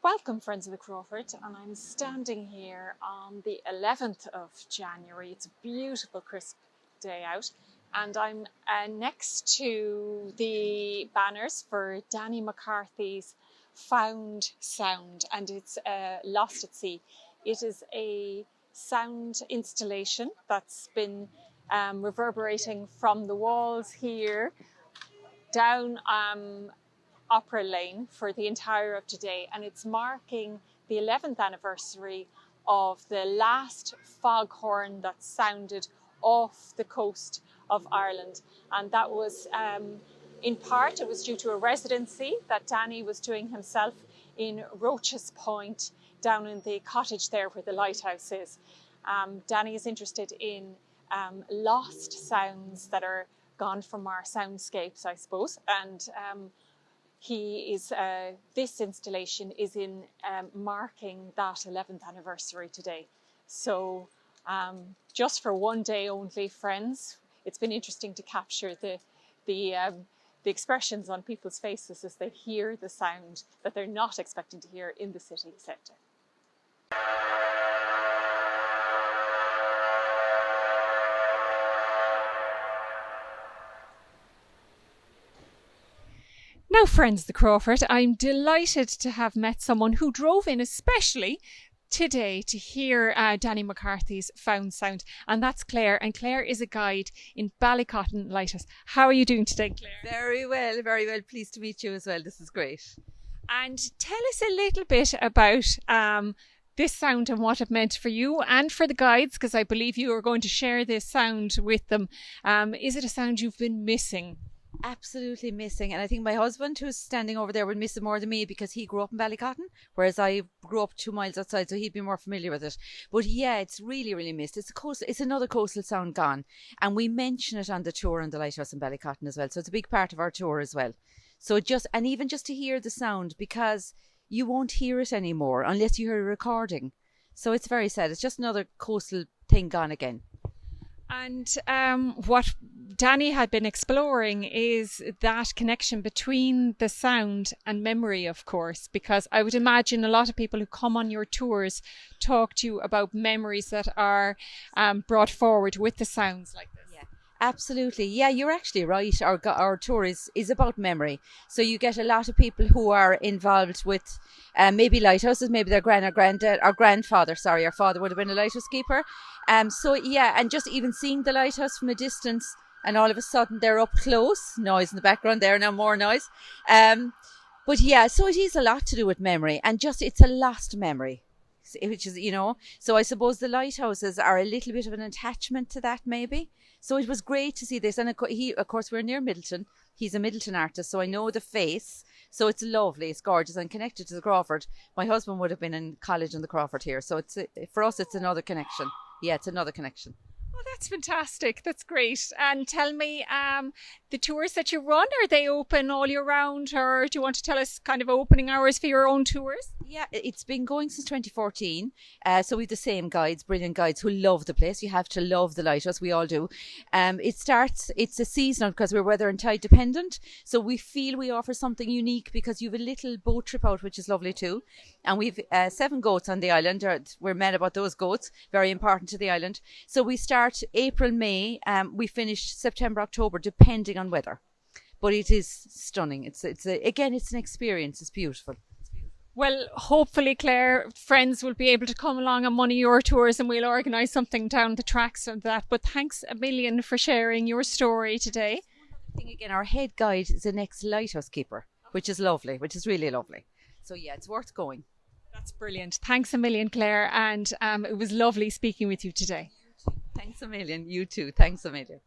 Welcome, friends of the Crawford, and I'm standing here on the 11th of January. It's a beautiful, crisp day out, and I'm next to the banners for Danny McCarthy's Found Sound, and it's Lost at Sea. It is a sound installation that's been reverberating from the walls here down Opera Lane for the entire of today, and it's marking the 11th anniversary of the last foghorn that sounded off the coast of Ireland. And that was in part, it was due to a residency that Danny was doing himself in Roach's Point, down in the cottage there where the lighthouse is. Danny is interested in lost sounds that are gone from our soundscapes, I suppose, and this installation is in marking that 11th anniversary today. So just for one day only, friends, it's been interesting to capture the expressions on people's faces as they hear the sound that they're not expecting to hear in the city centre. Now, friends, the Crawford, I'm delighted to have met someone who drove in especially today to hear Danny McCarthy's Found Sound, and that's Claire. And Claire is a guide in Ballycotton Lighthouse. How are you doing today, Claire? Very well, very well. Pleased to meet you as well. This is great. And tell us a little bit about this sound and what it meant for you and for the guides, because I believe you are going to share this sound with them. Is it a sound you've been missing? Absolutely missing, and I think my husband, who's standing over there, would miss it more than me because he grew up in Ballycotton, whereas I grew up 2 miles outside, so he'd be more familiar with it. But yeah, it's really, really missed. It's another coastal sound gone, and we mention it on the tour on the lighthouse in Ballycotton as well. So it's a big part of our tour as well. So even just to hear the sound, because you won't hear it anymore unless you hear a recording. So it's very sad. It's just another coastal thing gone again. And what Danny had been exploring is that connection between the sound and memory, of course, because I would imagine a lot of people who come on your tours talk to you about memories that are brought forward with the sounds like this. Yeah, absolutely. Yeah, you're actually right. Our tour is about memory. So you get a lot of people who are involved with maybe lighthouses, maybe their grandfather, our father would have been a lighthouse keeper. So yeah, and just even seeing the lighthouse from a distance, and all of a sudden they're up close. Noise in the background there, now more noise. But yeah, so it is a lot to do with memory, and just it's a lost memory, which is, so I suppose the lighthouses are a little bit of an attachment to that maybe. So it was great to see this, and of course we're near Middleton. He's a Middleton artist, so I know the face. So it's lovely, it's gorgeous, and connected to the Crawford. My husband would have been in college in the Crawford here, so for us it's another connection. Yeah, it's another connection. Oh, that's fantastic. That's great. And tell me, the tours that you run, are they open all year round, or do you want to tell us kind of opening hours for your own tours? Yeah, it's been going since 2014. So we have the same guides, brilliant guides who love the place. You have to love the lighthouse, we all do. It's a seasonal because we're weather and tide dependent. So we feel we offer something unique because you have a little boat trip out, which is lovely too. And we've 7 goats on the island. We're mad about those goats, very important to the island. So we start April, May, we finish September, October, depending on weather. But it is stunning. It's an experience. It's beautiful. Well, hopefully, Claire, friends will be able to come along on one of your tours and we'll organise something down the tracks of that. But thanks a million for sharing your story today. Again, our head guide is an ex-lighthouse keeper, which is lovely, which is really lovely. So yeah, it's worth going. That's brilliant. Thanks a million, Claire. And it was lovely speaking with you today. Thanks a million. You too. Thanks a million.